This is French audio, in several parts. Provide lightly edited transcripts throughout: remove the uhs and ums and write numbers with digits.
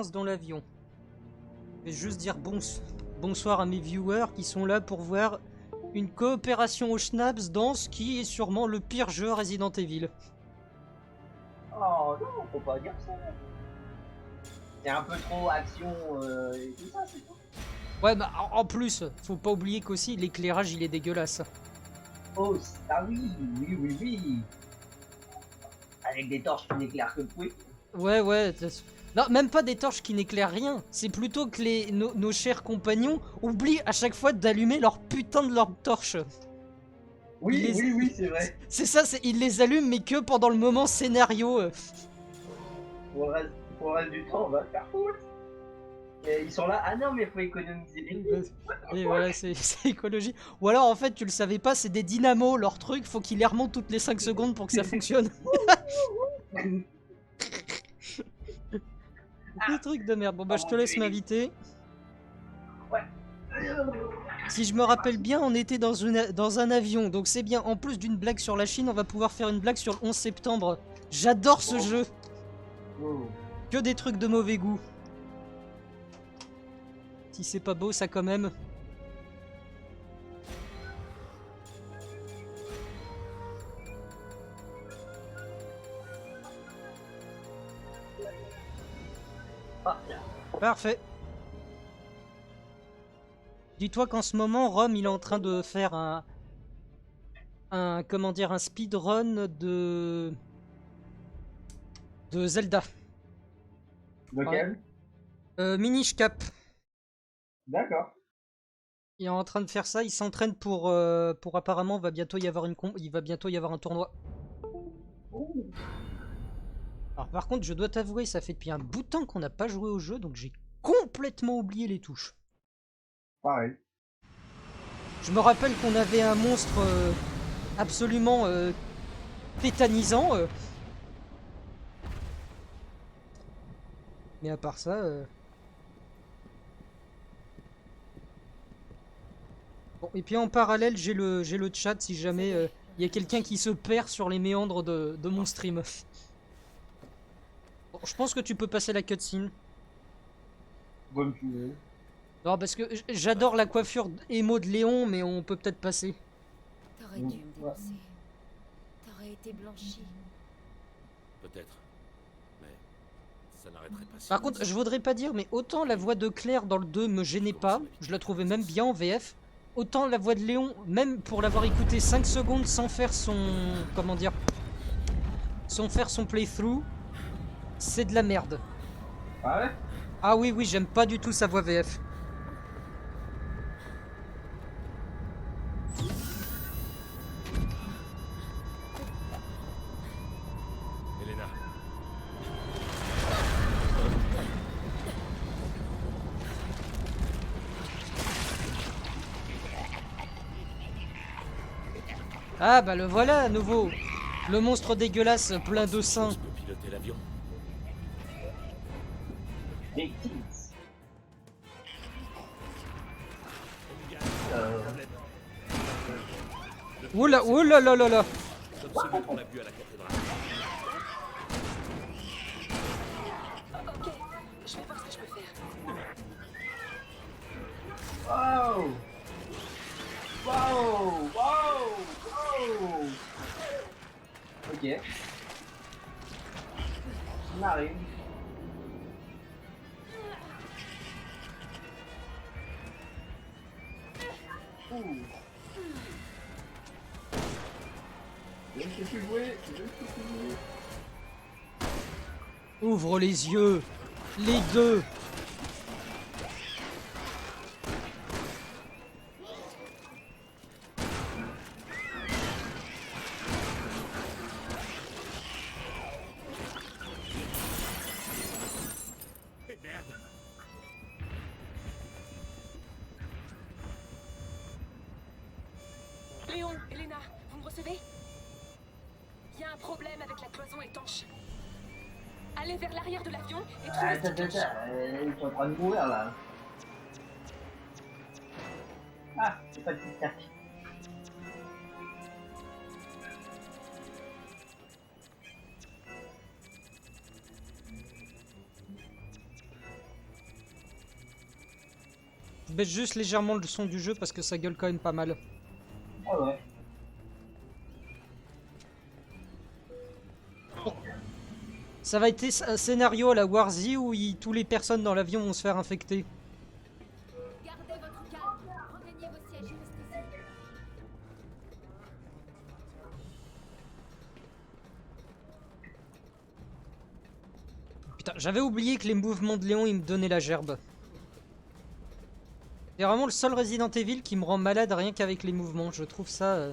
danse dans l'avion. Je vais juste dire bonsoir à mes viewers qui sont là pour voir une coopération au Schnapps dans ce qui est sûrement le pire jeu Resident Evil. Oh non, faut pas dire ça. C'est un peu trop action et tout ça, c'est tout. Ouais, bah en plus, faut pas oublier qu'aussi l'éclairage il est dégueulasse. Oh, ah oui, oui, oui, oui. Avec des torches qui n'éclairent que le fouet. Ouais. Non, même pas des torches qui n'éclairent rien. C'est plutôt que nos chers compagnons oublient à chaque fois d'allumer leur putain de lampe torche. Oui, oui, c'est vrai. C'est ça, ils les allument, mais que pendant le moment scénario. Pour le reste du temps, on va faire foutre. Et ils sont là, ah non, mais faut économiser les piles. Et voilà, c'est écologie. Ou alors, en fait, tu le savais pas, c'est des dynamos, leur truc, faut qu'ils les remontent toutes les 5 secondes pour que ça fonctionne. Des trucs de merde. Bon, bah, je te laisse m'inviter. Ouais. Si je me rappelle bien, on était dans un avion, donc c'est bien. En plus d'une blague sur la Chine, on va pouvoir faire une blague sur le 11 septembre. J'adore ce jeu. Que des trucs de mauvais goût. Si c'est pas beau, ça quand même. Parfait. Dis-toi qu'en ce moment, Rome, il est en train de faire comment dire, un speedrun de Zelda. Lequel? Minish Cap. D'accord. Il est en train de faire ça, il s'entraîne pour apparemment, va bientôt y avoir il va bientôt y avoir un tournoi. Alors par contre, je dois t'avouer, ça fait depuis un bout de temps qu'on n'a pas joué au jeu, donc j'ai complètement oublié les touches. Pareil. Je me rappelle qu'on avait un monstre absolument tétanisant. Mais à part ça... Bon, et puis en parallèle, j'ai le chat si jamais il y a quelqu'un qui se perd sur les méandres de mon stream. Bon, je pense que tu peux passer la cutscene. Comme tu veux. Non, parce que j'adore la coiffure émo de Léon, mais on peut peut-être passer. T'aurais dû me dénoncer. T'aurais été blanchi. Peut-être. Mais ça n'arrêterait pas. Par contre, je voudrais pas dire, mais autant la voix de Claire dans le 2 me gênait pas, je la trouvais même bien en VF, autant la voix de Léon, même pour l'avoir écouté 5 secondes sans faire son... comment dire, sans faire son playthrough, c'est de la merde. Ah ouais? Ah oui, j'aime pas du tout sa voix VF. Elena. Ah bah le voilà à nouveau. Le monstre dégueulasse plein de seins. Je peux piloter l'avion. Des kids. Oula, oula là là là. Comme celui qu'on a vu à la cathédrale. Ok, je vais voir ce que je peux faire. Wow! Wow! Wow! Ok. On arrive. Ouh. Je ne sais plus jouer, je ne sais plus jouer. Ouvre les yeux. Les deux. Léon, Elena, vous me recevez? Il y a un problème avec la cloison étanche. Allez vers l'arrière de l'avion et trouvez ce qui cache. Ils sont en train de mourir là. Ah, c'est pas le petit tac. baisse juste légèrement le son du jeu parce que ça gueule quand même pas mal. Ah ouais. Ça va être un scénario à la Warzy où tous les personnes dans l'avion vont se faire infecter. Gardez votre calme. Regagnez vos sièges et restez ici. Putain, j'avais oublié que les mouvements de Léon, ils me donnaient la gerbe. C'est vraiment le seul Resident Evil qui me rend malade rien qu'avec les mouvements. Je trouve ça...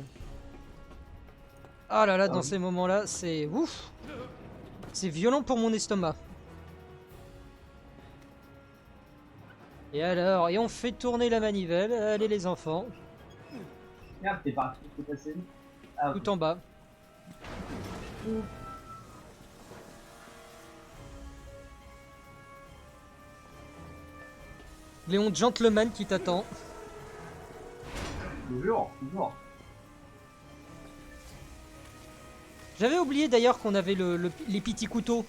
Ah là là, dans ces moments-là, c'est... Ouf! C'est violent pour mon estomac. Et alors, et on fait tourner la manivelle. Allez les enfants. Merde, t'es parti, t'es passé où? Ah, ok. Tout en bas. Léon Gentleman qui t'attend. Toujours, toujours. J'avais oublié d'ailleurs qu'on avait les petits couteaux.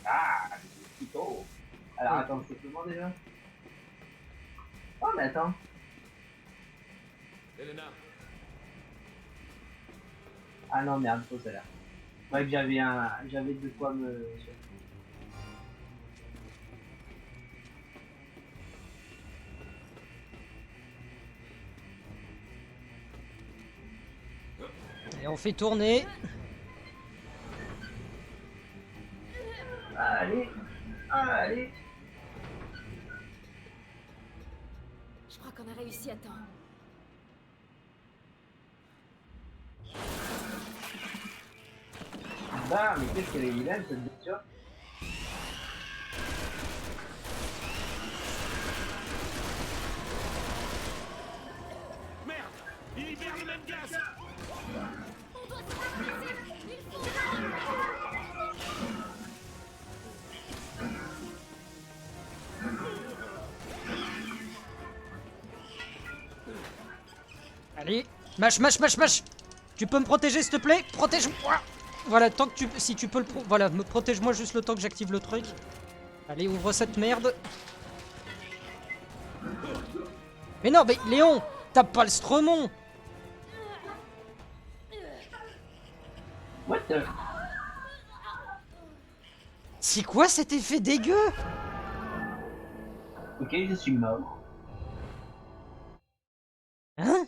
Ah, le couteau. Alors attends, c'est comment déjà? Oh mais attends. Elena, Ah non merde, faux ça là. Ouais que j'avais de quoi me... Et on fait tourner. Allez, allez. Je crois qu'on a réussi à temps. Bah mais qu'est-ce qu'elle est vilaine cette voiture. merde! Il libère le même gaz! Allez, mâche, mâche, mâche, mâche. Tu peux me protéger s'il te plaît? Protège-moi. Voilà, tant que si tu peux le voilà, me protège-moi juste le temps que j'active le truc. Allez, ouvre cette merde. Mais non, mais Léon, t'as pas le stremon. What the... C'est quoi cet effet dégueu? Ok, je suis mort. Hein?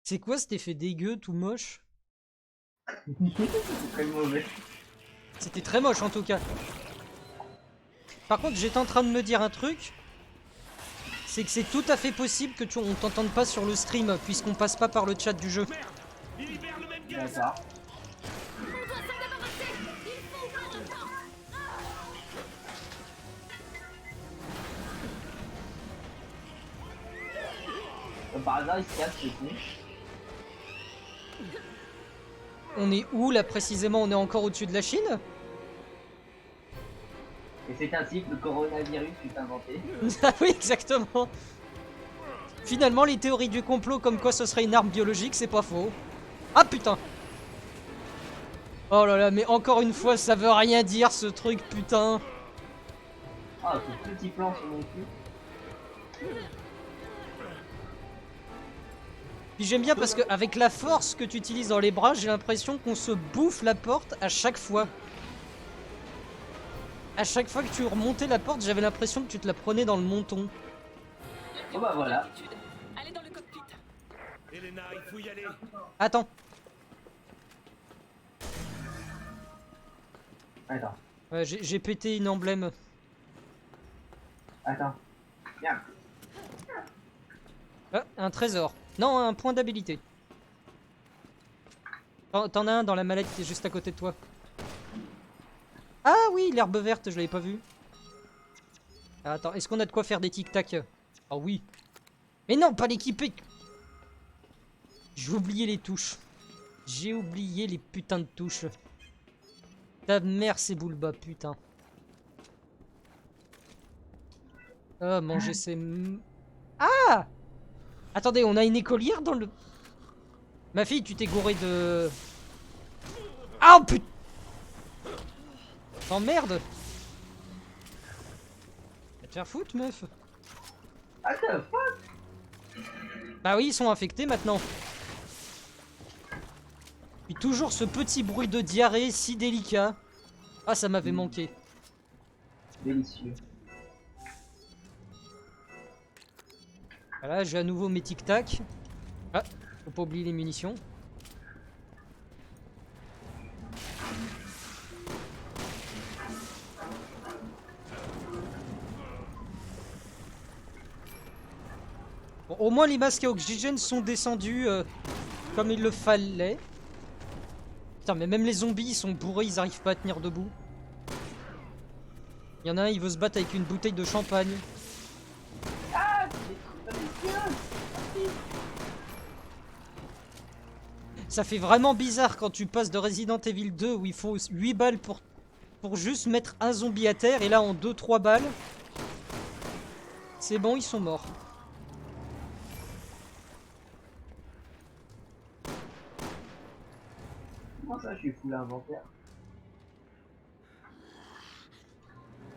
C'est quoi cet effet dégueu tout moche? C'est très mauvais. C'était très moche en tout cas. Par contre, j'étais en train de me dire un truc. C'est que c'est tout à fait possible que on t'entende pas sur le stream puisqu'on passe pas par le chat du jeu. Merde! Il libère le même gaz! D'accord. Comme par hasard, il se casse, c'est tout. On est où là précisément? On est encore au-dessus de la Chine? Et c'est ainsi que le coronavirus fut inventé. Ah oui, exactement. Finalement, les théories du complot comme quoi ce serait une arme biologique, c'est pas faux. Ah putain! Oh là là, mais encore une fois, ça veut rien dire ce truc, putain. Ah, ce petit plan sur mon cul. Puis j'aime bien parce qu'avec la force que tu utilises dans les bras, j'ai l'impression qu'on se bouffe la porte à chaque fois. À chaque fois que tu remontais la porte, j'avais l'impression que tu te la prenais dans le menton. Oh bah voilà. Allez dans le cockpit. Elena, il faut y aller! Attends. Attends, Ouais, j'ai pété une emblème. attends. Viens. Ah, un trésor. Non, un point d'habilité. T'en as un dans la mallette qui est juste à côté de toi. Ah oui, l'herbe verte, je l'avais pas vue. Ah, attends, est-ce qu'on a de quoi faire des tic-tac? Ah oui. Mais non, pas l'équiper. J'ai oublié les touches. J'ai oublié les putains de touches. Ta mère, c'est Boulba, putain. Ah, manger ses... Ah! Attendez, on a une écolière dans le... Ma fille, tu t'es gouré de... Ah, oh, putain! T'emmerdes! Va te faire foutre, meuf. Attends, Bah oui, ils sont infectés maintenant. Puis toujours ce petit bruit de diarrhée si délicat. Ah, ça m'avait manqué. délicieux. Voilà, j'ai à nouveau mes tic-tac. Ah, faut pas oublier les munitions. Bon, au moins les masques à oxygène sont descendus comme il le fallait. Putain, mais même les zombies ils sont bourrés, ils arrivent pas à tenir debout. Il y en a un, il veut se battre avec une bouteille de champagne. Ça fait vraiment bizarre quand tu passes de Resident Evil 2 où il faut 8 balles pour juste mettre un zombie à terre, et là en 2-3 balles, c'est bon, ils sont morts. Comment ça, je suis full inventaire?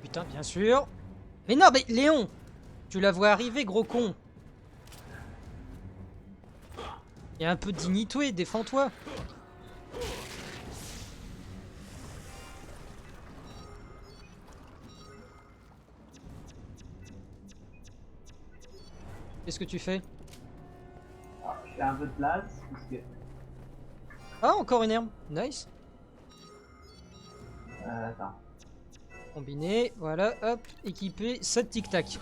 Putain, bien sûr. Mais non, mais Léon, tu la vois arriver, gros con. Il y a un peu de dignité, défends-toi. Qu'est-ce que tu fais? Ah, je fais un peu de place, parce que... Ah, encore une herbe. Nice. Attends. Combiné, voilà, hop, équipé, 7 tic-tac.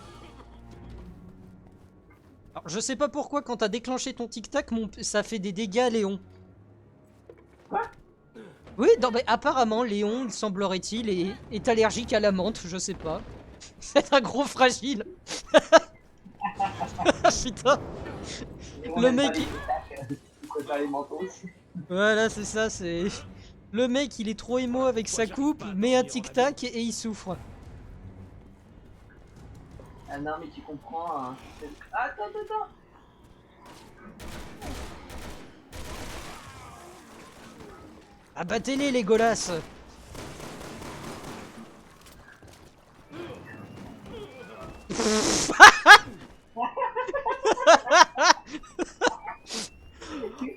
Alors, je sais pas pourquoi, quand t'as déclenché ton tic-tac, ça fait des dégâts à Léon. Quoi? Oui, non, mais apparemment, Léon, il semblerait-il, est allergique à la menthe, je sais pas. C'est un gros fragile. Putain. Le mec, Il préfère les manteaux aussi. voilà, c'est ça, c'est... Le mec, il est trop émo avec sa coupe, met un tic-tac et il souffre. Ah non, mais tu comprends. Hein. Attends. Abattez-les, les golasses.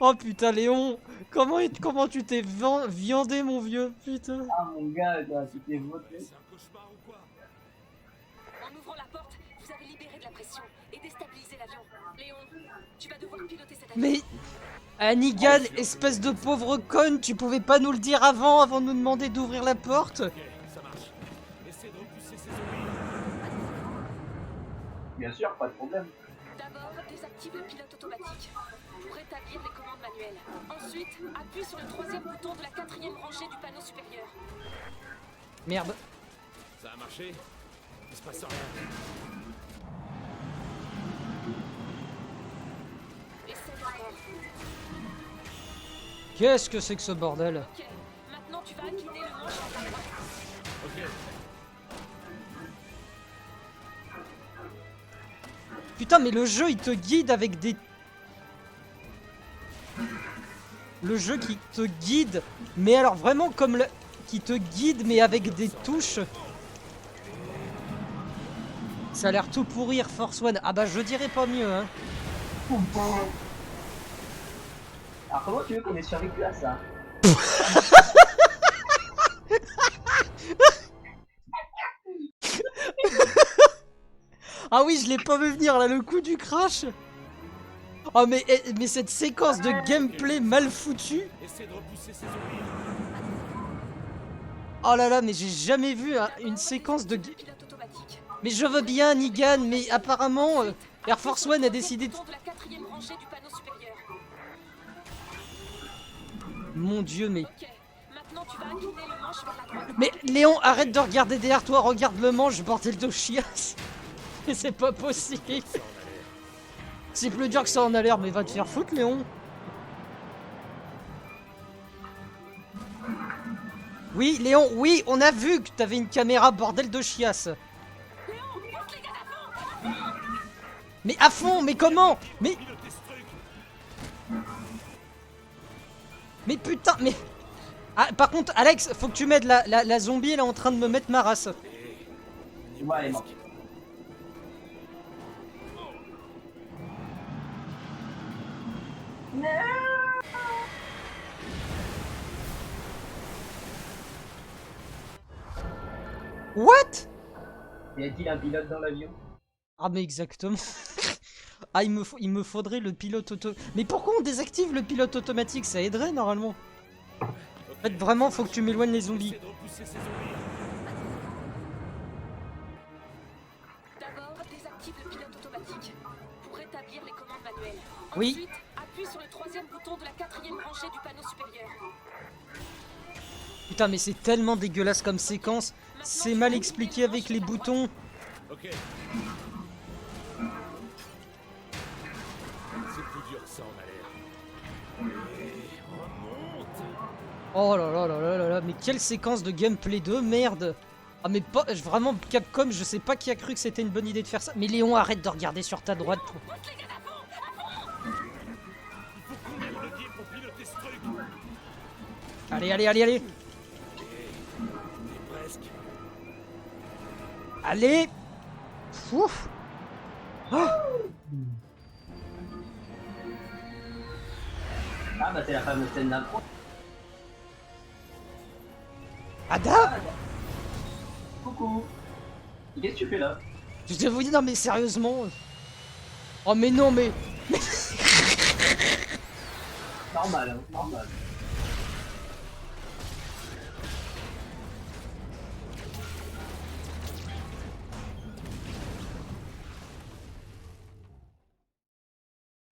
Oh putain, Léon, comment tu t'es viandé, mon vieux, putain. Ah mon gars, toi, tu t'es voté. C'est un cauchemar ou quoi? En ouvrant la porte, vous avez libéré de la pression et déstabilisé l'avion. Léon, tu vas devoir piloter cet avion. Mais... Hannigan, espèce de pauvre conne, tu pouvais pas nous le dire avant de nous demander d'ouvrir la porte? Ok, ça marche. Essaie de repousser ces zombies. Bien sûr, pas de problème. D'abord, désactive le pilote automatique pour rétablir les commandes manuelles. Ensuite, appuie sur le 3e bouton de la 4e rangée du panneau supérieur. Merde. Ça a marché? Il se passe rien. Essaie encore. Qu'est-ce que c'est que ce bordel? Ok, maintenant tu vas incliner le manche vers la droite. Ok. Putain, mais le jeu, il te guide avec des... Le jeu qui te guide, mais alors vraiment comme le... Qui te guide, mais avec des touches. Ça a l'air tout pourrir, Force One. Ah bah, je dirais pas mieux, hein. Alors comment tu veux qu'on ait survécu à ça? Ah oui, je l'ai pas vu venir, là, le coup du crash. Oh, mais cette séquence de gameplay mal foutue. Essaie de repousser ces zombies. Oh là là, mais j'ai jamais vu hein, une séquence de... Le pilote automatique. Mais je veux bien, Negan, mais apparemment, Air Force One a décidé de... Bouton de la 4e rangée du panneau supérieur. Mon Dieu, mais... Ok, maintenant tu vas incliner le manche vers la droite. Mais Léon, arrête de regarder derrière toi, regarde le manche, bordel de chiasse. Mais c'est pas possible. C'est plus dur que ça en a l'air, mais va te faire foutre, Léon. Oui, Léon, oui, on a vu que t'avais une caméra, bordel de chiasse. Mais à fond, mais comment? Mais... Mais putain, mais... Ah, par contre, Alex, faut que tu m'aides, la zombie, elle est en train de me mettre ma race. Ouais, elle est morte. What? Y a-t-il un pilote dans l'avion? Ah mais exactement. Ah il me faudrait le pilote auto... Mais pourquoi on désactive le pilote automatique? Ça aiderait normalement. En fait vraiment faut que tu m'éloignes les zombies. Essaie de repousser ces zombies. D'abord, désactive le pilote automatique pour rétablir les commandes manuelles. Oui. Ensuite, appuie sur le 3e bouton de la 4e rangée du panneau supérieur. Putain mais c'est tellement dégueulasse comme séquence. C'est mal expliqué avec les boutons. Ok. C'est plus dur que ça en a l'air. Et remonte. Oh là là là là là là, mais quelle séquence de gameplay de merde. Ah mais pas, vraiment Capcom, je sais pas qui a cru que c'était une bonne idée de faire ça. Mais Léon, arrête de regarder sur ta droite. Il faut courir le levier pour piloter ce truc. Allez, allez, allez, allez. Et presque. Allez. Ouf. Ah bah c'est la fameuse scène d'intro. Ada. Coucou. Qu'est-ce que tu fais là? Je te vous dis, non mais sérieusement. Oh mais non mais... Normal, hein, normal.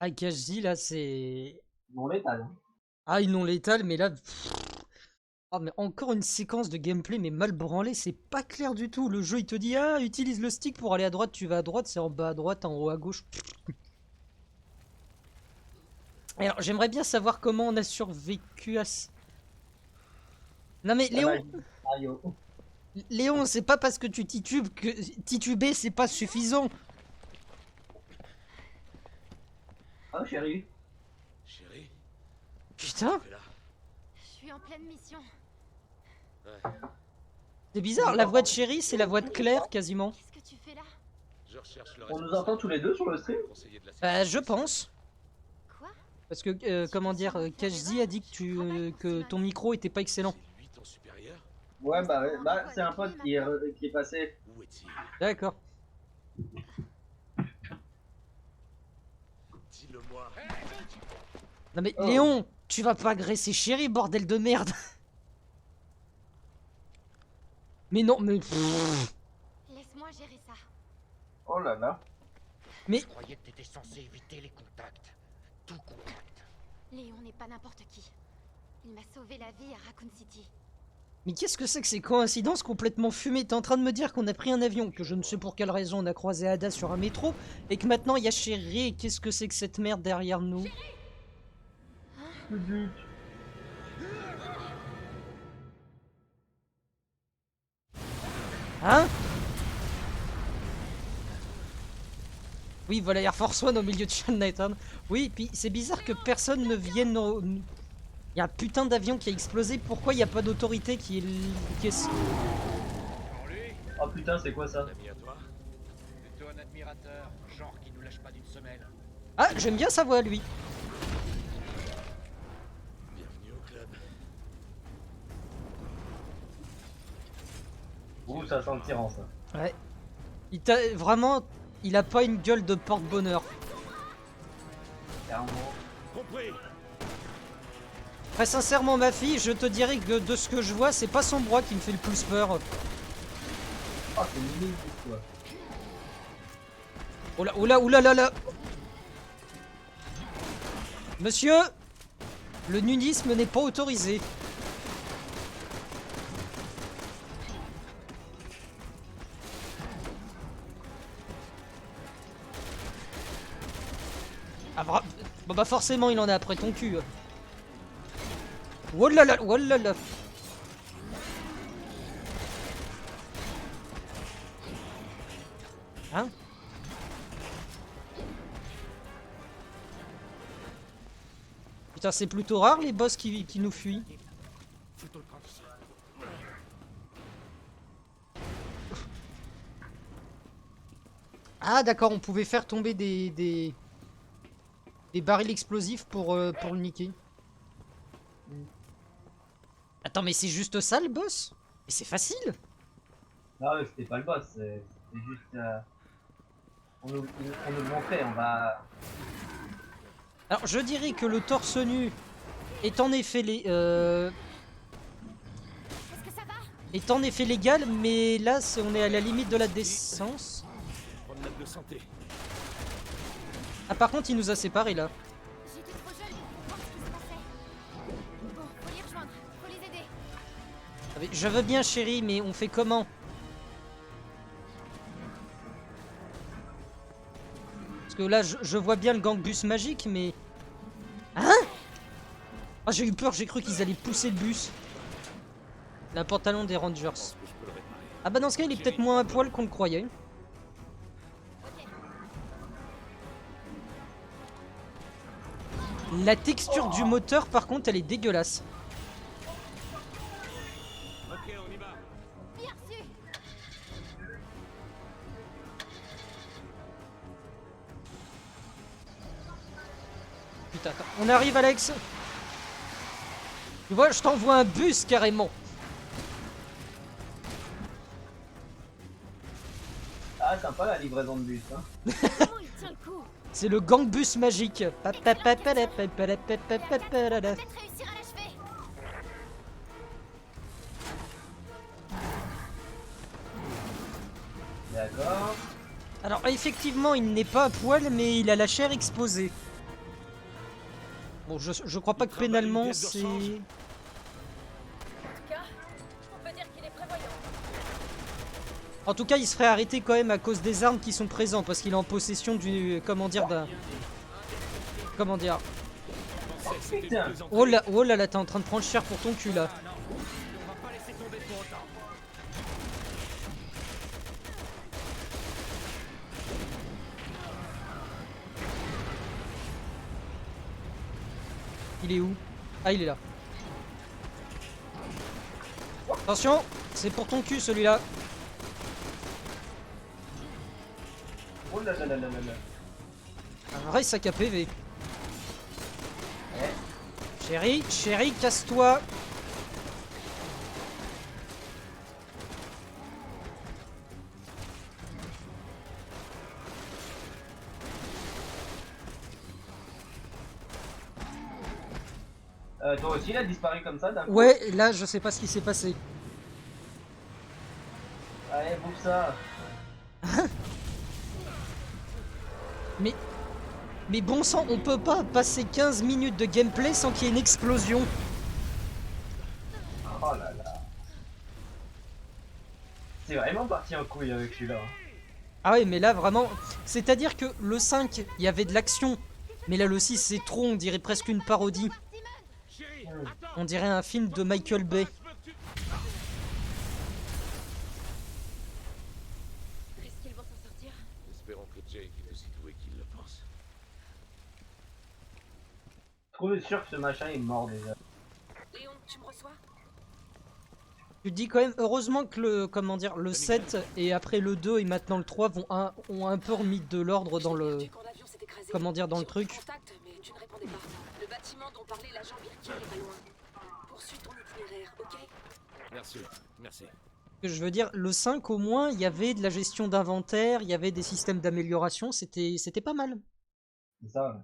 Ah KJ là c'est... Non létal. Hein. Ah ils non létal mais là... Ah mais encore une séquence de gameplay mais mal branlée, c'est pas clair du tout. Le jeu il te dit ah utilise le stick pour aller à droite, tu vas à droite, c'est en bas à droite, en haut à gauche. Et alors j'aimerais bien savoir comment on a survécu à ce... Non mais Léon, Mario. Léon c'est pas parce que tu titubes que tituber c'est pas suffisant. Oh chérie. Chérie, Putain, fais là. Je suis en pleine mission. Ouais. c'est bizarre, la voix de Chérie c'est la voix de Claire quasiment. Qu'est-ce que tu fais là? Je recherche le On nous responsable. entend tous les deux sur le stream? Conseiller de la Bah sécurité. je pense. Quoi? Parce que, comment dire, KJ a dit que, que ton micro était pas excellent. C'est lui ton supérieur? Ouais bah, c'est un pote qui est passé. Où est-il? D'accord. Dis-le-moi. Non mais Oh. Léon, tu vas pas agresser Chérie, bordel de merde. Mais non, mais... Laisse-moi gérer ça. Oh là là. Je croyais que t'étais censé éviter les contacts. Tout contact. Léon n'est pas n'importe qui. Il m'a sauvé la vie à Raccoon City. Mais qu'est-ce que c'est que ces coïncidences complètement fumées? T'es en train de me dire qu'on a pris un avion, que je ne sais pour quelle raison on a croisé Ada sur un métro, et que maintenant il y a Chérie, qu'est-ce que c'est que cette merde derrière nous? Hein? Oui, voilà Air Force One au milieu de Chinatown. Oui, puis c'est bizarre que personne ne vienne au... Il y a un putain d'avion qui a explosé, pourquoi il n'y a pas d'autorité qui est... Oh putain c'est quoi ça? Un ami à toi? Plutôt un admirateur, genre qui nous lâche pas d'une semelle. Ah, j'aime bien sa voix, lui. Bienvenue au club. Ouh ça sent le tyran ça. Ouais. Il t'a... Vraiment, il a pas une gueule de porte-bonheur. Clairement. Compris. Très sincèrement, ma fille, je te dirais que de ce que je vois, c'est pas son bras qui me fait le plus peur. Oh c'est mignon quoi. Oh là, oh là, oh là là là. Monsieur, le nudisme n'est pas autorisé. Ah, bon bah forcément, il en a après ton cul. Oh là là, oh là là. Hein? Putain, c'est plutôt rare les boss qui nous fuient. Foutons le camp d'ici. Ah d'accord, on pouvait faire tomber des... des barils explosifs pour le niquer. Attends, mais c'est juste ça le boss? Et c'est facile! Non, mais c'était pas le boss, c'était juste. On nous le montrait, on va. Alors, je dirais que le torse nu est en effet Est-ce que ça va? est en effet légal, mais là, on est à la limite de la décence. Promenade de santé. Ah, par contre, il nous a séparés là. J'étais trop jeune pour comprendre ce qui se passait. Bon, faut les rejoindre, faut les aider. Ah, mais je veux bien, chérie, mais on fait comment? Parce que là, je vois bien le gang bus magique, mais... Hein? Ah, j'ai eu peur, j'ai cru qu'ils allaient pousser le bus. Un pantalon des Rangers. Je peux le réparer. Ah bah dans ce cas, il est peut-être moins à poil qu'on le croyait. La texture du moteur, par contre, elle est dégueulasse. Ok, on y va. Bien reçu. Putain, attends. On arrive, Alex. Tu vois, je t'envoie un bus, carrément. Ah, sympa la livraison de bus. Hein. Comment il tient le coup? C'est le gang bus magique. Peut-être réussir à l'achever. D'accord. Alors, effectivement, il n'est pas à poil, mais il a la chair exposée. Bon, je crois pas que pénalement, c'est... En tout cas, on peut dire qu'il est prévoyant. En tout cas, il se ferait arrêter quand même à cause des armes qui sont présentes, parce qu'il est en possession du... Comment dire, d'un... Comment dire... Putain. Oh là là, t'es en train de prendre cher pour ton cul, là. On va pas laisser tomber pour autant. Il est où? Ah, il est là. Attention, c'est pour ton cul, celui-là. Oh là là là là là là. Un vrai sac à PV. Eh, Chérie, casse-toi. toi aussi, il a disparu comme ça d'un coup. Ouais, là, je sais pas ce qui s'est passé. Allez, bouffe ça. Mais bon sang, on peut pas passer 15 minutes de gameplay sans qu'il y ait une explosion. Oh là là. C'est vraiment parti en couille avec celui-là. Ah ouais, mais là, vraiment... C'est-à-dire que le 5, il y avait de l'action. Mais là, le 6, c'est trop, on dirait presque une parodie. Chérie, Hmm. attends. On dirait un film de Michael Bay. Est-ce qu'ils vont s'en sortir? Espérons que Jake est aussi doué qu'il le pense. Je suis sûr que ce machin est mort déjà. Léon, tu me reçois? Tu te dis quand même, heureusement que le, comment dire, le 7 et après le 2 et maintenant le 3 ont un peu remis de l'ordre dans le... Du quand l'avion s'est écrasé. Comment dire, dans le J'ai pris truc. contact, mais tu ne répondais pas. Le bâtiment dont parlait l'agent Birkin est pas loin. Poursuis ton itinéraire, ok? Merci, merci. Ce que je veux dire, le 5 au moins, il y avait de la gestion d'inventaire, il y avait des systèmes d'amélioration, c'était pas mal. C'est ça.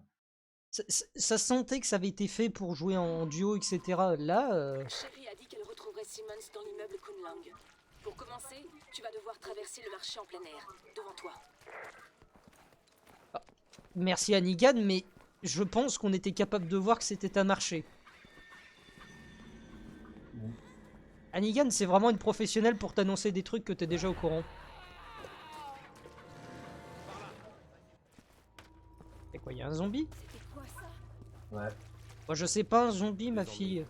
Ouais. Ça sentait que ça avait été fait pour jouer en duo, etc. Là, Chérie a dit qu'elle retrouverait Simmons dans l'immeuble Kunlang. Pour commencer, tu vas devoir traverser le marché en plein air, devant toi. merci à Negan, mais je pense qu'on était capable de voir que c'était un marché. Hannigan, c'est vraiment une professionnelle pour t'annoncer des trucs que t'es déjà au courant. C'est quoi, y a un zombie? C'était quoi ça? Ouais. Moi je sais pas, un zombie, ma fille.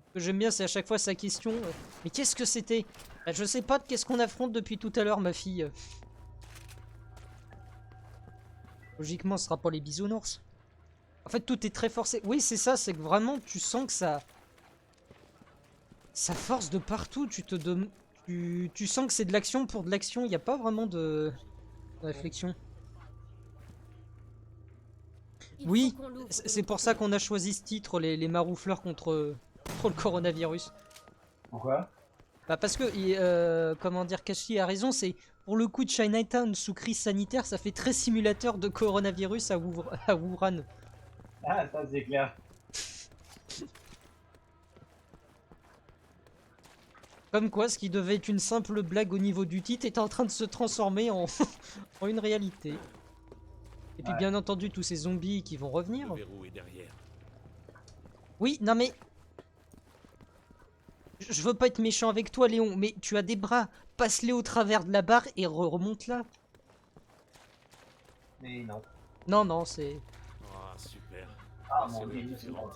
Ce que j'aime bien, c'est à chaque fois sa question. Mais qu'est-ce que c'était? Bah, je sais pas, qu'est-ce qu'on affronte depuis tout à l'heure, ma fille. Logiquement, ce sera pas les bisounours. En fait, tout est très forcé. Oui, c'est ça, c'est que vraiment, tu sens que ça... Ça force de partout, tu te Tu sens que c'est de l'action pour de l'action, il n'y a pas vraiment de réflexion. Il Oui, faut qu'on l'ouvre de c'est l'autre pour ça côté. qu'on a choisi ce titre, les maroufleurs contre le coronavirus. Pourquoi? Bah parce que, comment dire, Kashi a raison, c'est pour le coup de Chinatown sous crise sanitaire, ça fait très simulateur de coronavirus à Wuhan. Ah, ça c'est clair. Comme quoi, ce qui devait être une simple blague au niveau du titre est en train de se transformer en, en une réalité. Et puis Ouais. bien entendu, tous ces zombies qui vont revenir. Le verrou est derrière. Oui, non mais... Je veux pas être méchant avec toi, Léon, mais tu as des bras. Passe-les au travers de la barre et remonte là. Mais non. Non, non, c'est... Ah, super. Ah C'est mon vrai, dieu, c'est c'est vrai. bon.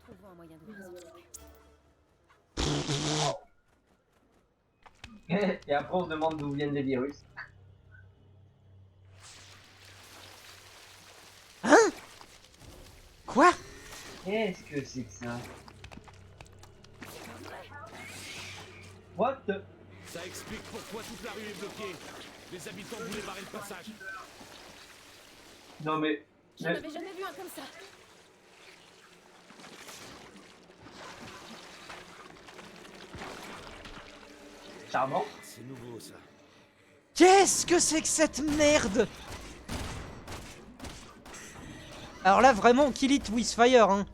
Trouvons un moyen d'ouvrir ce truc. Et après on se demande d'où viennent les virus. Quoi? Qu'est-ce que c'est que ça? What the... Ça explique pourquoi toute la rue est bloquée. Les habitants voulaient barrer le passage. Non mais... J'en avais jamais vu un comme ça. Charmant. C'est nouveau ça. Qu'est-ce que c'est que cette merde? Alors là, vraiment, kill it with fire, hein.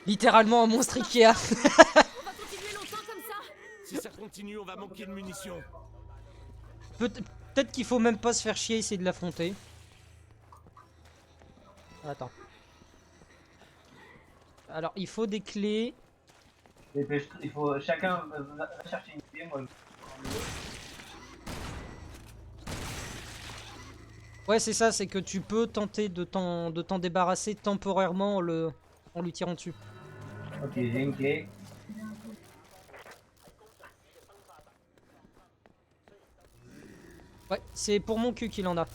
Littéralement un monstre Ikea. On va continuer longtemps comme ça. Si ça continue, on va manquer de munitions. Peut-être qu'il faut même pas se faire chier, essayer de l'affronter. Attends. Alors, il faut des clés. Il faut chacun va chercher une clé, moi. Ouais, c'est ça, c'est que tu peux tenter de t'en débarrasser temporairement en lui tirant dessus. Ok, j'ai une clé. Ouais, c'est pour mon cul qu'il en a.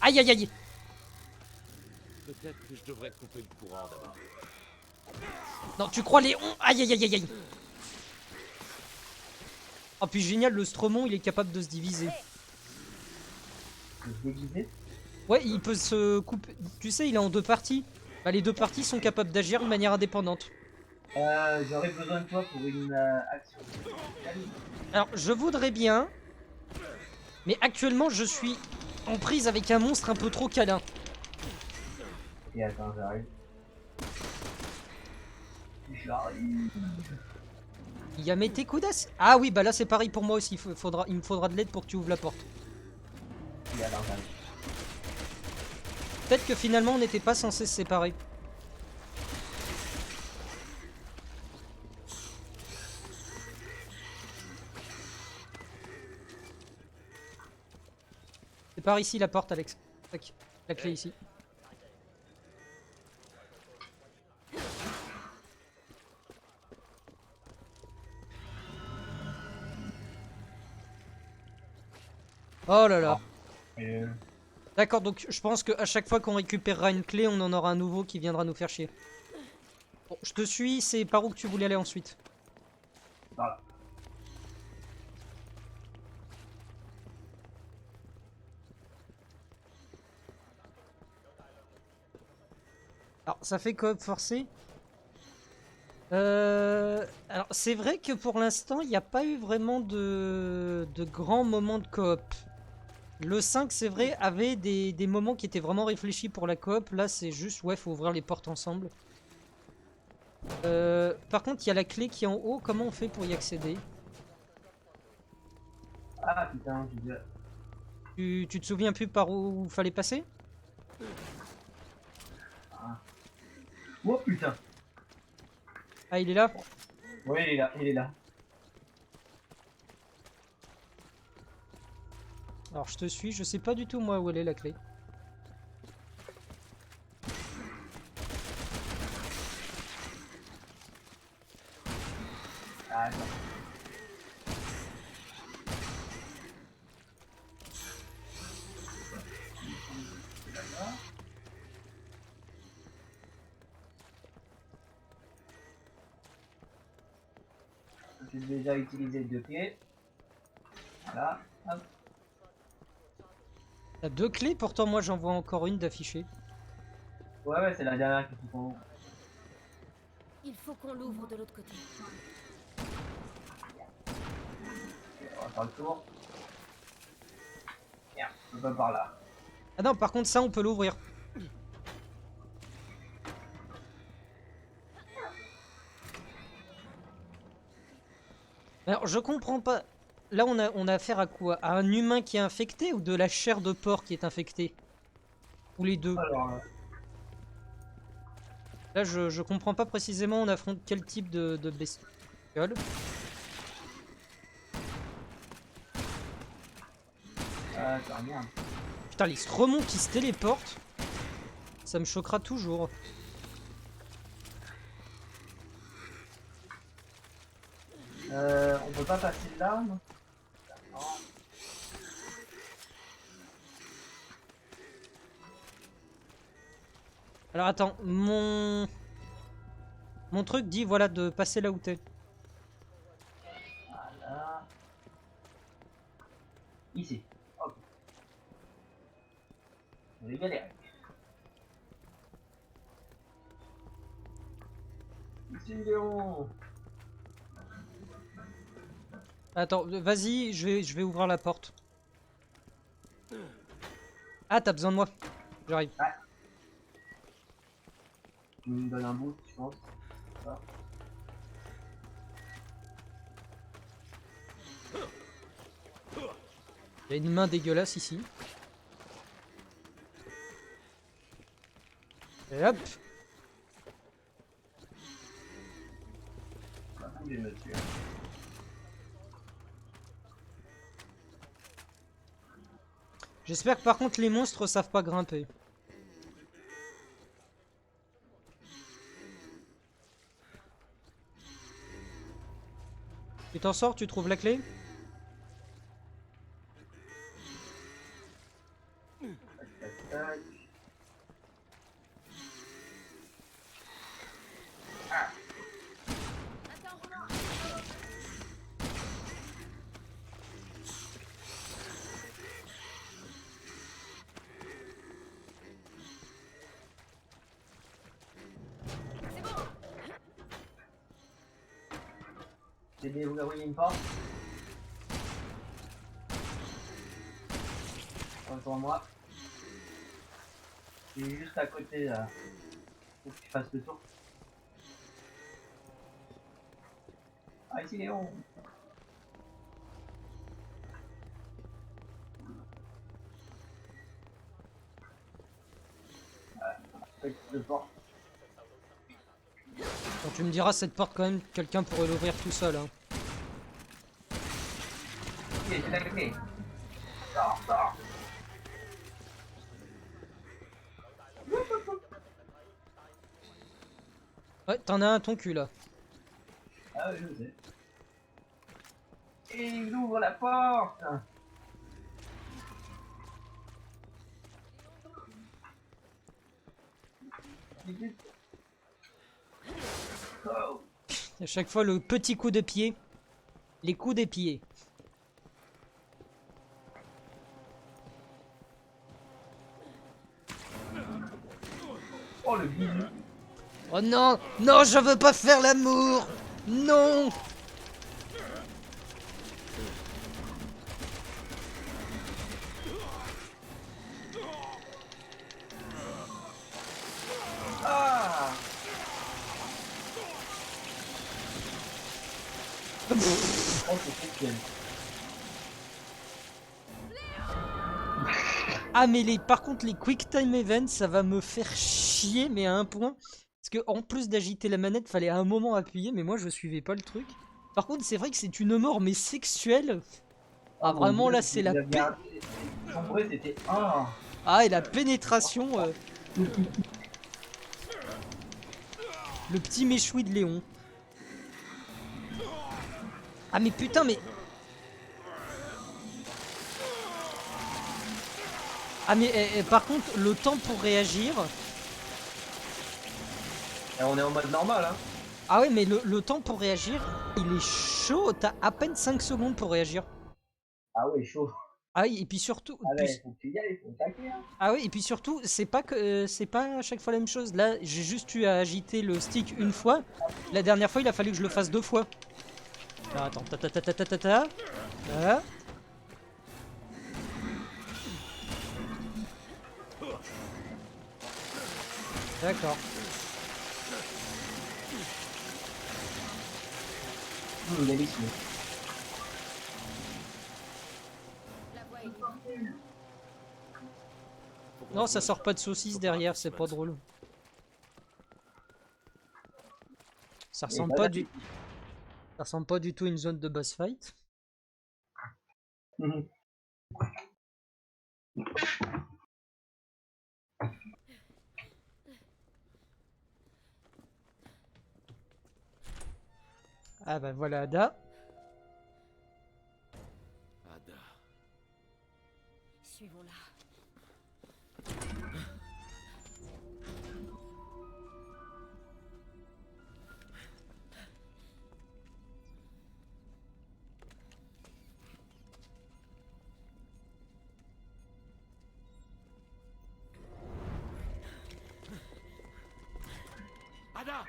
Aïe aïe aïe. Peut-être que je devrais couper le courant d'abord. Non, tu crois Léon? Aïe aïe aïe aïe aïe. Oh puis génial, le Stromon il est capable de se diviser. Je vais déguiser. Ouais, il peut se couper. Tu sais, il est en deux parties. Bah, les deux parties sont capables d'agir de manière indépendante. J'aurais besoin de toi pour une action. Alors, je voudrais bien. Mais actuellement, je suis en prise avec un monstre un peu trop câlin. Et attends, j'arrive. J'arrive. Yamete Kudas. Ah oui, bah là c'est pareil pour moi aussi. Il me faudra de l'aide pour que tu ouvres la porte. Et alors, j'arrive. Peut-être que finalement on n'était pas censé se séparer. C'est par ici la porte, Alex. Tac, la clé ici. Oh là là. Euh, D'accord, donc je pense qu'à chaque fois qu'on récupérera une clé, on en aura un nouveau qui viendra nous faire chier. Bon, je te suis, c'est par où que tu voulais aller ensuite? Voilà. Alors, ça fait coop forcé. Alors, c'est vrai que pour l'instant, il n'y a pas eu vraiment de grands moments de coop. Le 5, c'est vrai, avait des moments qui étaient vraiment réfléchis pour la coop. Là, c'est juste, ouais, faut ouvrir les portes ensemble. Par contre, il y a la clé qui est en haut. Comment on fait pour y accéder? Ah putain, j'ai déjà... Tu te souviens plus par où il fallait passer? Oh putain. Ah, il est là? Oui, il est là, il est là. Alors, je te suis. Je sais pas du tout, moi, où elle est, la clé. Ah, attends. J'ai déjà utilisé 2 clés. Voilà. Hop. T'as 2 clés, pourtant moi j'en vois encore une d'affichée. Ouais, c'est la dernière qu'il faut qu'on... Il faut qu'on l'ouvre de l'autre côté. On va faire le tour. Merde, on peut pas par là. Ah non, par contre ça on peut l'ouvrir. Alors je comprends pas. Là on a affaire à quoi? À un humain qui est infecté ou de la chair de porc qui est infectée? Ou les deux? Alors, Là je comprends pas précisément on affronte quel type de bestiole. attends, merde. Putain, les Stromons qui se téléportent, ça me choquera toujours. On peut pas passer là, non? Non. Alors attends, mon truc dit voilà de passer là où t'es. Voilà. Ici. Ok. On va y galérer. Ici, Léon. Attends, vas-y, je vais ouvrir la porte. Ah, t'as besoin de moi. J'arrive. Tu me donnes un boost, je pense. Voilà. Il y a une main dégueulasse ici. Et hop. On va bouger monsieur. J'espère que par contre les monstres savent pas grimper. Tu t'en sors, tu trouves la clé? Tac, tac, tac. J'ai déverrouillé une porte. Retourne moi. Il est juste à côté là. Faut que tu fasses le tour. Ah ici Léon. Voilà. Petite porte. Bon, tu me diras cette porte quand même, quelqu'un pourrait l'ouvrir tout seul. Hein. Ok, j'ai la clé. Sors, sors. Ouais, t'en as un à ton cul là. Ah oui, je sais. Et il ouvre la porte. Oh. À chaque fois le petit coup de pied. Les coups des pieds. Oh le bisou. Oh non, non, je veux pas faire l'amour. Non. Ah. Oh c'est nickel. Ah mais par contre les quick time events ça va me faire chier mais à un point. Parce que en plus d'agiter la manette fallait à un moment appuyer mais moi je suivais pas le truc. Par contre c'est vrai que c'est une mort mais sexuelle. Ah Oh, vraiment mon Dieu, là c'est la son bruit c'était ah. Ah et la pénétration. Le petit méchoui de Léon. Ah mais putain mais... Ah mais par contre le temps pour réagir... Et on est en mode normal hein. Ah ouais mais le temps pour réagir il est chaud, t'as à peine 5 secondes pour réagir. Ah ouais, chaud. Ah oui, et puis surtout... Ah ouais, faut que tu y ailles, faut taquer. Hein. Ah oui, et puis surtout, c'est pas à chaque fois la même chose. Là, j'ai juste eu à agiter le stick une fois. La dernière fois, il a fallu que je le fasse 2 fois. Alors, attends, ta. Voilà. D'accord. Délicieux. La voie est libre. Non, ça sort pas de saucisse derrière, c'est pas drôle. Ça ressemble pas du... Ça ressemble pas du tout à une zone de boss fight. Mhm. Ah bah voilà Ada. Ada. Suivons-la. Ada.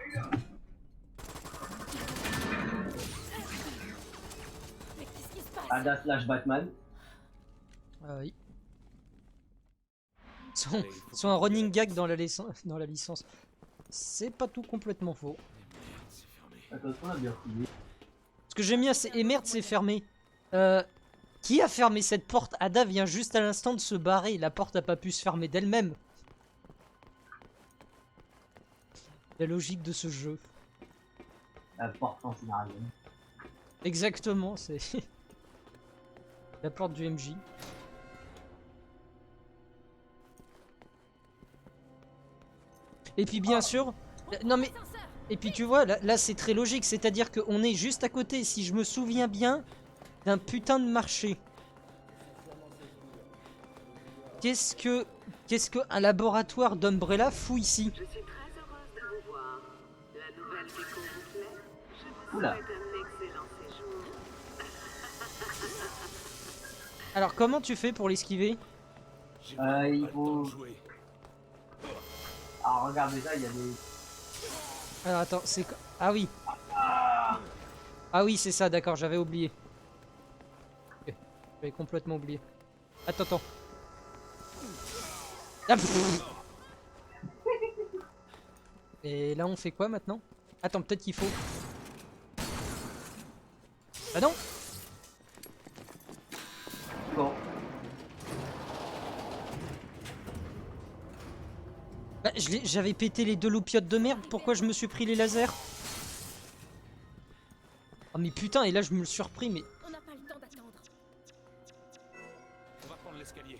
Mais qu'est-ce qui se passe? Ada slash Batman. Ah oui. Sont un running gag dans la licence. C'est pas tout complètement faux. Merde, c'est fermé. Attention, on a bien fouillé. Ce que j'aime bien, c'est... Et merde, c'est fermé. Qui a fermé cette porte? Ada vient juste à l'instant de se barrer. La porte a pas pu se fermer d'elle-même. La logique de ce jeu. La porte en scénario. Exactement, c'est... la porte du MJ. Et puis bien sûr... Non mais... Et puis tu vois, là c'est très logique. C'est-à-dire qu'on est juste à côté, si je me souviens bien, d'un putain de marché. Qu'est-ce que un laboratoire d'Umbrella fout ici? Je suis très heureuse de vous voir. La nouvelle déco vous plaît? Je vous Oula. souhaite un excellent séjour. Alors comment tu fais pour l'esquiver? J'ai Il pas le temps faut- de jouer. Ah, regarde déjà, il y a des. Alors attends, c'est... Ah oui. Ah oui, c'est ça, d'accord, j'avais oublié. Ok, j'avais complètement oublié. Attends. Ah, pff. Et là, on fait quoi maintenant? Attends, peut-être qu'il faut... Ah non. Bon. Bah, j'avais pété les 2 loupiottes de merde, pourquoi je me suis pris les lasers? Oh mais putain, et là je me le suis repris, mais... On n'a pas le temps d'attendre. On va prendre l'escalier.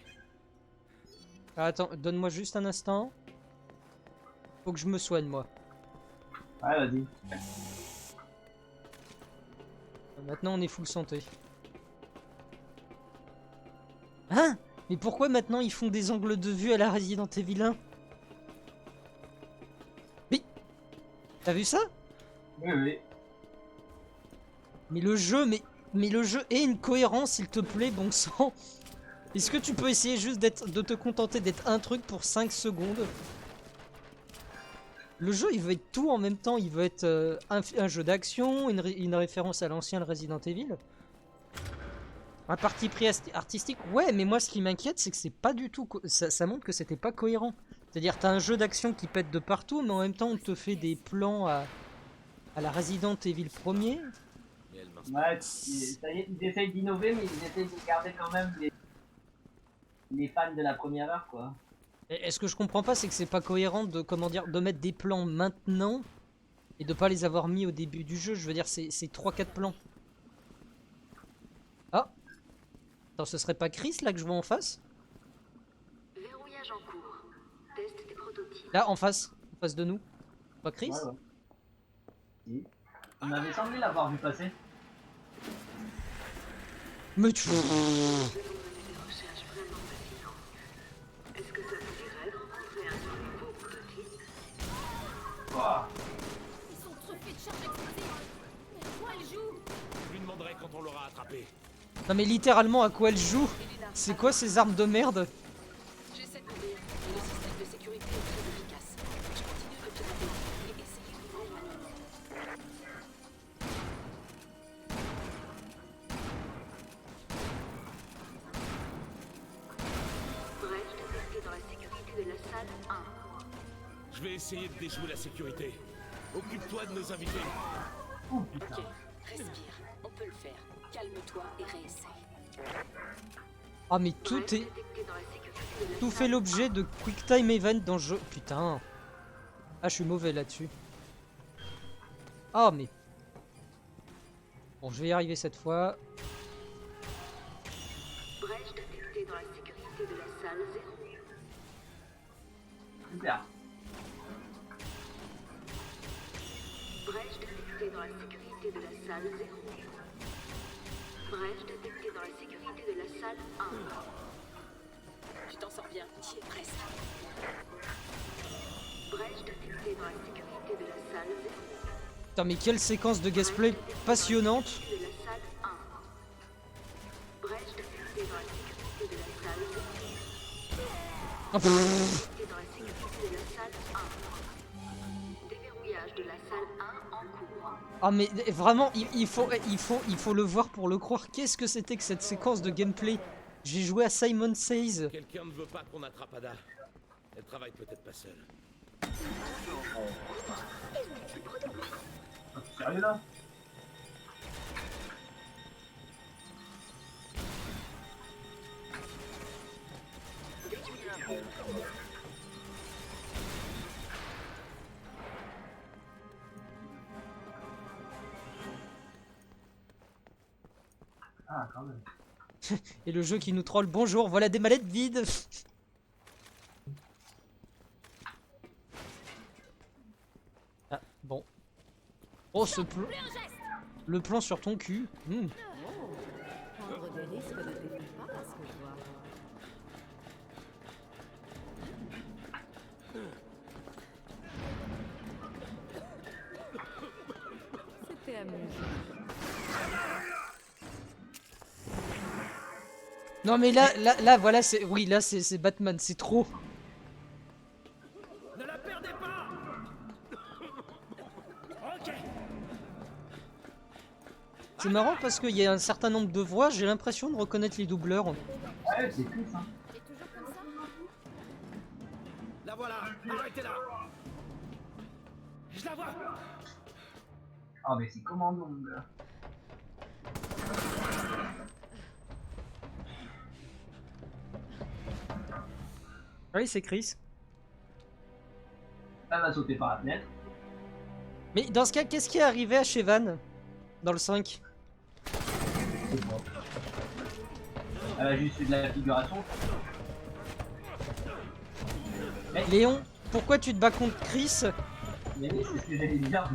Ah, attends, donne-moi juste un instant. Faut que je me soigne, moi. Ouais, vas-y. Maintenant on est full santé. Hein? Mais pourquoi maintenant ils font des angles de vue à la Resident Evil 1? Mais... T'as vu ça? Oui, oui. Mais le jeu, mais le jeu ait une cohérence, s'il te plaît, bon sang. Est-ce que tu peux essayer juste de te contenter d'être un truc pour 5 secondes? Le jeu, il veut être tout en même temps. Il veut être un jeu d'action, une référence à l'ancien Resident Evil. Un parti pris artistique. Ouais, mais moi, ce qui m'inquiète, c'est que c'est pas du tout... Ça montre que c'était pas cohérent. C'est-à-dire, t'as un jeu d'action qui pète de partout, mais en même temps, on te fait des plans à la Resident Evil 1er. Mais elle marche. Ouais, ça y est, ils essayent d'innover, mais ils essayent de garder quand même les fans de la première heure, quoi. Et ce que je comprends pas, c'est que c'est pas cohérent de, comment dire, de mettre des plans maintenant et de pas les avoir mis au début du jeu. Je veux dire, c'est 3-4 plans. Ah! Attends, ce serait pas Chris là que je vois en face? Verrouillage en cours. Test des prototypes. Là, en face de nous. Pas Chris? Ouais, ouais. Si. On avait semblé l'avoir vu passer. Mais tu... Vous menez des recherches vraiment fascinantes. Est-ce que ça vous dirait de rencontrer un de mes beaux prototypes? Oh. Ils sont truffés de charges explosives. Mais à quoi ils jouent? on l'aura attrapé. Non mais littéralement à quoi elle joue? Elena, C'est quoi ces armes de merde? j'essaie de mourir, mais le système de sécurité est très efficace. Je continue de pirater et essayer d'ouvrir la nuit. Brèche détectée dans la sécurité de la salle 1. Je vais essayer de déjouer la sécurité. Occupe-toi de nos invités. Oh putain. Ok, respire, on peut le faire. Calme-toi et réessaye. Ah mais tout Brèche est... détectée dans la sécurité de la Tout salle fait l'objet de Quick Time Event dans le jeu. Putain. Ah je suis mauvais là-dessus. Ah mais... Bon je vais y arriver cette fois. Brèche détectée dans la sécurité de la salle 0. Super. Brèche détectée dans la sécurité de la salle 0. Brèche détectée dans la sécurité de la salle 1. Tu t'en sors bien, t'y es presque. Brèche détectée dans la sécurité de la salle 0. Putain mais quelle séquence de gameplay passionnante. De la salle 1. Brèche détectée dans la sécurité de la salle 0. Ah, pff. Détectée dans la sécurité de la salle 1. Déverrouillage de la salle 1 en cours. Ah mais vraiment il faut le voir pour le croire. Qu'est-ce que c'était que cette séquence de gameplay? J'ai joué à Simon Says. Quelqu'un ne veut pas qu'on attrape Ada. Elle travaille peut-être pas seule. Sérieux là? Ah quand même. Et le jeu qui nous troll. Bonjour, voilà des mallettes vides. Ah, bon. Oh, ce plan. Le plan sur ton cul. Prendre des risques ne défile pas à ce que je vois. C'était amusant. Non mais là, voilà, c'est... Oui, là, c'est Batman, c'est trop. Ne la perdez pas. Ok. C'est marrant parce qu'il y a un certain nombre de voix, j'ai l'impression de reconnaître les doubleurs. Ouais, c'est plus ça. La voilà. Arrêtez-la. Je la vois. Ah mais c'est commandant là. Ah oui, c'est Chris. Elle va sauter par la fenêtre. Mais dans ce cas, qu'est-ce qui est arrivé à Chevan dans le 5? C'est bon. Elle a juste fait de la figuration. Léon, pourquoi tu te bats contre Chris? Mais oui, c'est ce que j'allais dire.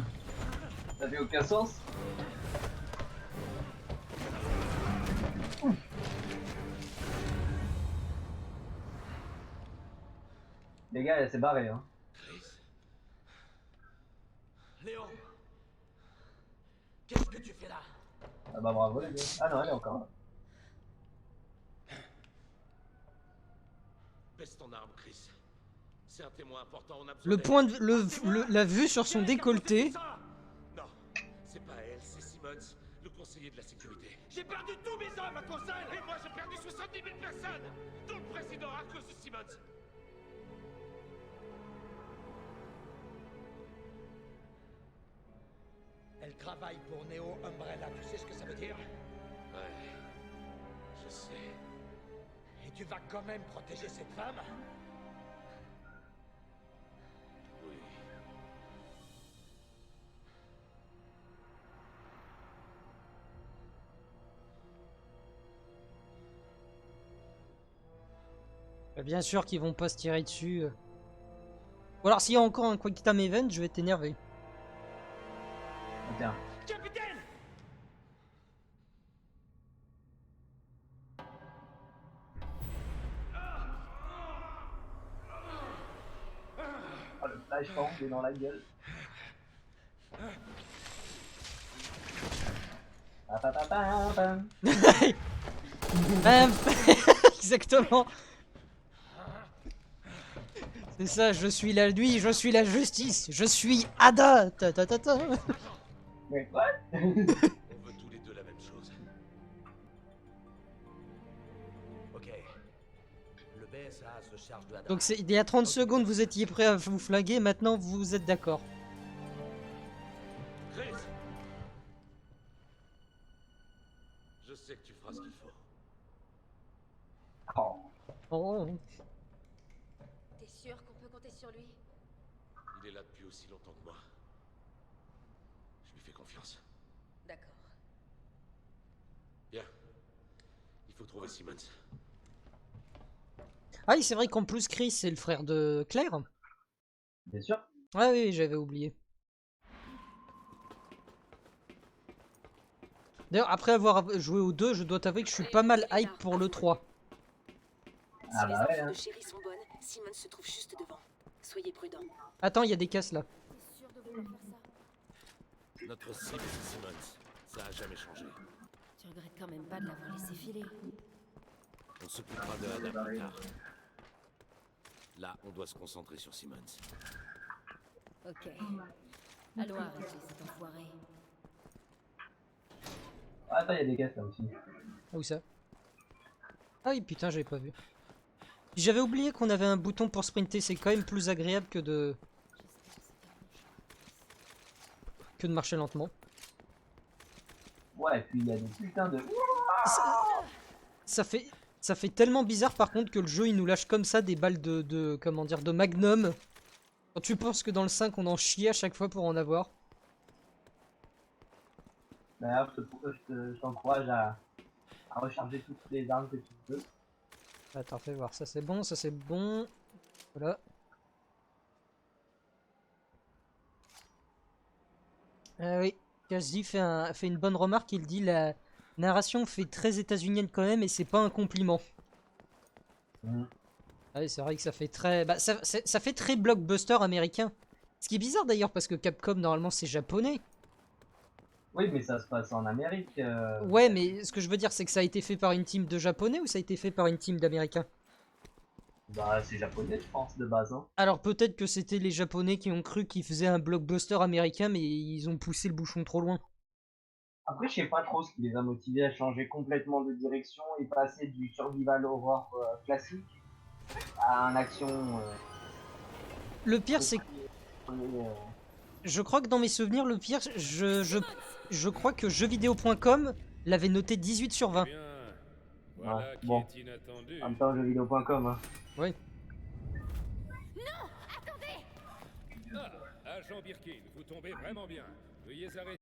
Ça fait aucun sens. Les gars, elle s'est barrée hein. Chris. Léon. Qu'est-ce que tu fais là? Ah bah bravo les gars. Ah non, elle est encore là. Baisse ton arme, Chris. C'est un témoin important, on a besoin Le d'elle. point de... la vue sur son décolleté. Non, c'est pas elle, c'est Simmons, le conseiller de la sécurité. J'ai perdu tous mes hommes à cause d'elle. Et moi j'ai perdu 70 000 personnes, dont le président à cause de Simmons. Elle travaille pour Neo Umbrella, tu sais ce que ça veut dire? Ouais, je sais. Et tu vas quand même protéger cette femme? Oui. Bah, bien sûr qu'ils vont pas se tirer dessus. Ou alors s'il y a encore un Quick Time Event, je vais t'énerver. Ah, tiens. Capitaine! Ah, le flash est dans la gueule. Pa-pa-pa-pa-pam. Bam. Exactement. C'est ça, je suis la nuit, je suis la justice, je suis Ada. Ta ta ta ta. Mais what? On veut tous les deux la même chose. Ok. Le BSA se charge de Ada. Donc il y a 30 secondes, vous étiez prêt à vous flinguer, maintenant vous êtes d'accord. Chris! Je sais que tu feras ce qu'il faut. Oh. Oh. T'es sûr qu'on peut compter sur lui? Il est là depuis aussi longtemps que moi. Je lui fais confiance. D'accord. Bien. Il faut trouver Simmons. Ah oui, c'est vrai qu'en plus Chris c'est le frère de Claire. Bien sûr. Ah oui, j'avais oublié. D'ailleurs, après avoir joué aux deux, je dois t'avouer que je suis pas mal hype pour le 3. Si Ah les bah ouais, infos hein. de Chéri sont bonnes, Simmons se trouve juste devant. Soyez prudents. Attends, il y a des caisses là. T'es sûr de vouloir faire ça? Notre cible, c'est Simmons. Ça a jamais changé. Tu regrettes quand même pas de l'avoir laissé filer. On s'occupera de Ada plus tard. Là, on doit se concentrer sur Simmons. Ok. Allons arrêter cet enfoiré. Ah, attends, il y a des caisses là aussi. Ah, où ça? Ah oui, putain, j'avais pas vu. J'avais oublié qu'on avait un bouton pour sprinter, c'est quand même plus agréable que de marcher lentement. Ouais, et puis il y a des putains de. Ça fait tellement bizarre par contre que le jeu il nous lâche comme ça des balles comment dire, de Magnum. Quand tu penses que dans le 5 on en chie à chaque fois pour en avoir. D'ailleurs, je t'encourage à recharger toutes les armes que tu peux. Attends, fais voir, ça c'est bon, ça c'est bon. Voilà. Ah oui, Kazdi fait une bonne remarque, il dit la narration fait très états-unienne quand même et c'est pas un compliment. Mhm. Ah oui, c'est vrai que ça fait très... Bah, ça fait très blockbuster américain. Ce qui est bizarre d'ailleurs parce que Capcom normalement c'est japonais. Oui, mais ça se passe en Amérique. Ouais, mais ce que je veux dire c'est que ça a été fait par une team de japonais ou ça a été fait par une team d'américains? Bah, c'est japonais, je pense, de base. Hein. Alors peut-être que c'était les japonais qui ont cru qu'ils faisaient un blockbuster américain mais ils ont poussé le bouchon trop loin. Après, je sais pas trop ce qui les a motivés à changer complètement de direction et passer du survival horror classique à un action. Le pire c'est que... Je crois que dans mes souvenirs, le pire, je crois que jeuxvideo.com l'avait noté 18 sur 20. Bien. Voilà Voilà qui bon. est inattendu. En même temps, jeuxvideo.com. Hein. Oui. Ah, agent Birkin, vous tombez vraiment bien. Veuillez arrêter.